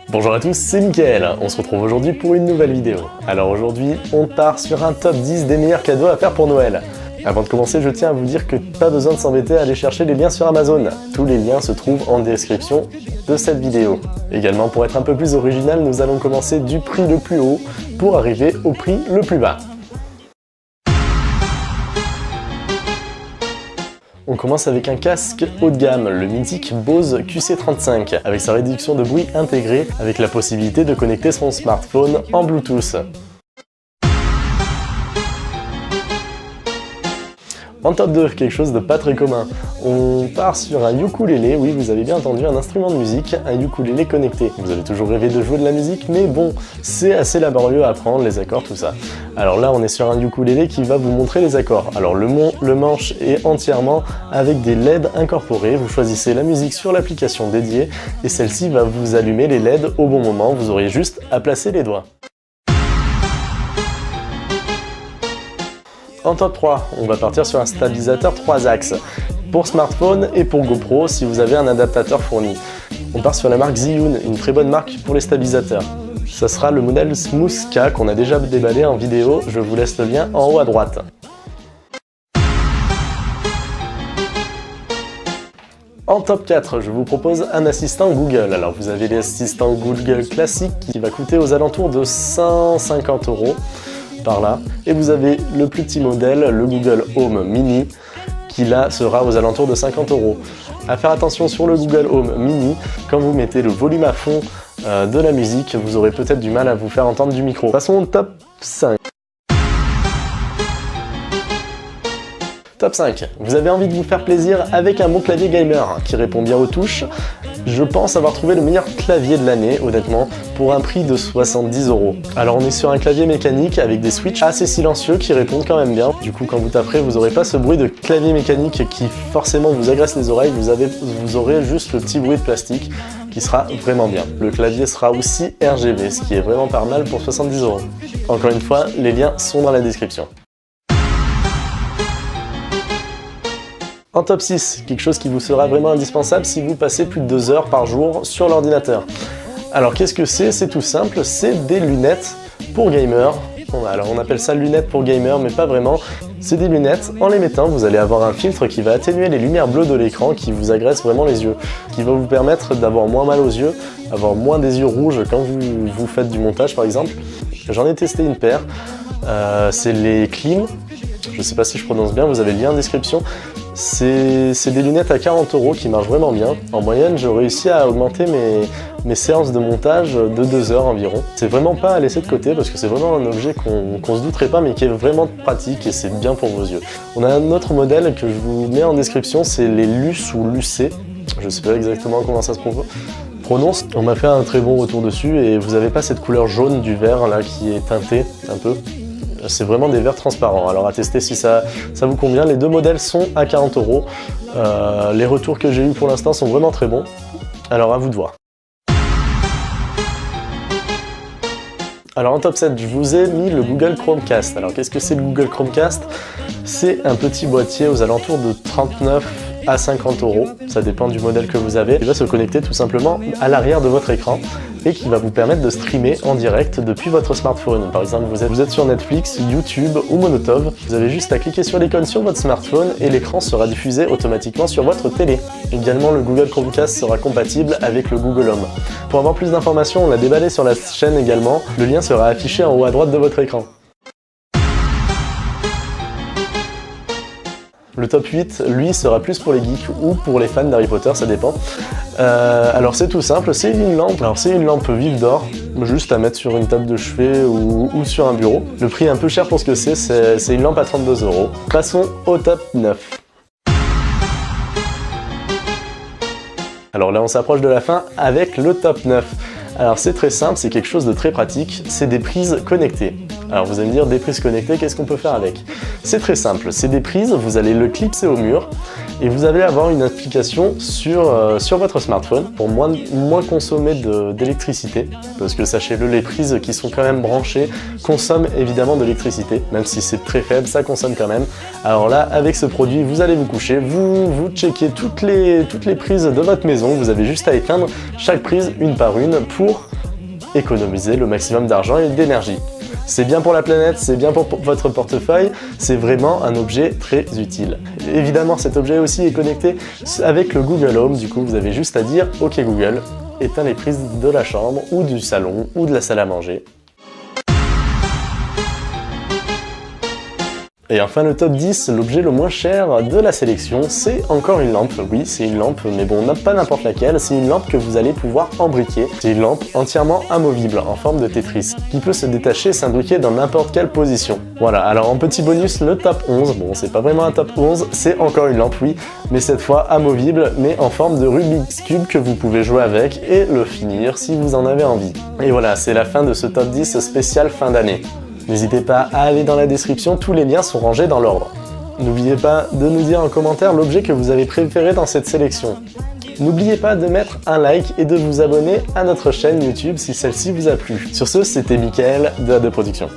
Bonjour à tous, c'est Mickaël, on se retrouve aujourd'hui pour une nouvelle vidéo. Alors aujourd'hui, on part sur un top 10 des meilleurs cadeaux à faire pour Noël. Avant de commencer, je tiens à vous dire que pas besoin de s'embêter à aller chercher les liens sur Amazon. Tous les liens se trouvent en description de cette vidéo. Également, pour être un peu plus original, nous allons commencer du prix le plus haut pour arriver au prix le plus bas. On commence avec un casque haut de gamme, le mythique Bose QC35, avec sa réduction de bruit intégrée, avec la possibilité de connecter son smartphone en Bluetooth. En top 2, quelque chose de pas très commun. On part sur un ukulélé, oui vous avez bien entendu, un instrument de musique, un ukulélé connecté. Vous avez toujours rêvé de jouer de la musique, mais bon, c'est assez laborieux à apprendre, les accords, tout ça. Alors là, on est sur un ukulélé qui va vous montrer les accords. Alors le manche est entièrement avec des LED incorporés. Vous choisissez la musique sur l'application dédiée et celle-ci va vous allumer les LED au bon moment. Vous auriez juste à placer les doigts. En top 3, on va partir sur un stabilisateur 3 axes, pour smartphone et pour GoPro si vous avez un adaptateur fourni. On part sur la marque Zhiyun, une très bonne marque pour les stabilisateurs. Ça sera le modèle Smooth K qu'on a déjà déballé en vidéo, je vous laisse le lien en haut à droite. En top 4, je vous propose un assistant Google. Alors vous avez l'assistant Google classique qui va coûter aux alentours de 150 € par là. Et vous avez le plus petit modèle, le Google Home Mini, qui là sera aux alentours de 50 €. À faire attention sur le Google Home Mini, quand vous mettez le volume à fond de la musique, vous aurez peut-être du mal à vous faire entendre du micro. Passons au top 5. Top 5. Vous avez envie de vous faire plaisir avec un bon clavier gamer qui répond bien aux touches. Je pense avoir trouvé le meilleur clavier de l'année, honnêtement, pour un prix de 70 €. Alors on est sur un clavier mécanique avec des switches assez silencieux qui répondent quand même bien. Du coup, quand vous taperez, vous n'aurez pas ce bruit de clavier mécanique qui forcément vous agresse les oreilles. Vous aurez juste le petit bruit de plastique qui sera vraiment bien. Le clavier sera aussi RGB, ce qui est vraiment pas mal pour 70 €. Encore une fois, les liens sont dans la description. En top 6, quelque chose qui vous sera vraiment indispensable si vous passez plus de 2 heures par jour sur l'ordinateur. Alors qu'est-ce que c'est? C'est tout simple, c'est des lunettes pour gamers. Alors on appelle ça lunettes pour gamers, mais pas vraiment. C'est des lunettes, en les mettant, vous allez avoir un filtre qui va atténuer les lumières bleues de l'écran qui vous agressent vraiment les yeux, qui va vous permettre d'avoir moins mal aux yeux, avoir moins des yeux rouges quand vous faites du montage par exemple. J'en ai testé une paire, c'est les Klim. Je ne sais pas si je prononce bien, vous avez le lien en description. C'est des lunettes à 40 € qui marchent vraiment bien. En moyenne, j'ai réussi à augmenter mes séances de montage de 2 heures environ. C'est vraiment pas à laisser de côté parce que c'est vraiment un objet qu'on se douterait pas mais qui est vraiment pratique et c'est bien pour vos yeux. On a un autre modèle que je vous mets en description, c'est les Luce ou Lucé. Je sais pas exactement comment ça se prononce. On m'a fait un très bon retour dessus et vous n'avez pas cette couleur jaune du verre là qui est teintée un peu. C'est vraiment des verres transparents, alors à tester si ça vous convient. Les deux modèles sont à 40 €. Les retours que j'ai eu pour l'instant sont vraiment très bons, alors à vous de voir. Alors en top 7, je vous ai mis le Google Chromecast. Alors qu'est-ce que c'est le Google Chromecast? C'est un petit boîtier aux alentours de 39 à 50 €, ça dépend du modèle que vous avez. Il va se connecter tout simplement à l'arrière de votre écran et qui va vous permettre de streamer en direct depuis votre smartphone. Par exemple, vous êtes sur Netflix, YouTube ou Monotov, vous avez juste à cliquer sur l'icône sur votre smartphone et l'écran sera diffusé automatiquement sur votre télé. Également, le Google Chromecast sera compatible avec le Google Home. Pour avoir plus d'informations, on l'a déballé sur la chaîne également, le lien sera affiché en haut à droite de votre écran. Le top 8, lui, sera plus pour les geeks ou pour les fans d'Harry Potter, ça dépend. Alors c'est tout simple, c'est une lampe. Alors c'est une lampe vive d'or, juste à mettre sur une table de chevet ou sur un bureau. Le prix est un peu cher pour ce que c'est une lampe à 32 €. Passons au top 9. Alors là on s'approche de la fin avec le top 9. Alors c'est très simple, c'est quelque chose de très pratique, c'est des prises connectées. Alors vous allez me dire, des prises connectées, qu'est-ce qu'on peut faire avec? C'est très simple, c'est des prises, vous allez le clipser au mur et vous allez avoir une application sur votre smartphone pour moins consommer d'électricité, parce que sachez-le, les prises qui sont quand même branchées consomment évidemment de l'électricité, même si c'est très faible, ça consomme quand même. Alors là, avec ce produit, vous allez vous coucher, vous checkez toutes les prises de votre maison, vous avez juste à éteindre chaque prise une par une pour économiser le maximum d'argent et d'énergie. C'est bien pour la planète, c'est bien pour votre portefeuille, c'est vraiment un objet très utile. Évidemment, cet objet aussi est connecté avec le Google Home, du coup vous avez juste à dire « Ok Google, éteins les prises de la chambre ou du salon ou de la salle à manger ». Et enfin le top 10, l'objet le moins cher de la sélection, c'est encore une lampe. Oui, c'est une lampe, mais bon, pas n'importe laquelle, c'est une lampe que vous allez pouvoir embriquer. C'est une lampe entièrement amovible, en forme de Tetris, qui peut se détacher et s'imbriquer dans n'importe quelle position. Voilà, alors en petit bonus, le top 11, bon c'est pas vraiment un top 11, c'est encore une lampe, oui, mais cette fois amovible, mais en forme de Rubik's Cube que vous pouvez jouer avec et le finir si vous en avez envie. Et voilà, c'est la fin de ce top 10 spécial fin d'année. N'hésitez pas à aller dans la description, tous les liens sont rangés dans l'ordre. N'oubliez pas de nous dire en commentaire l'objet que vous avez préféré dans cette sélection. N'oubliez pas de mettre un like et de vous abonner à notre chaîne YouTube si celle-ci vous a plu. Sur ce, c'était Mickaël de A2 Production.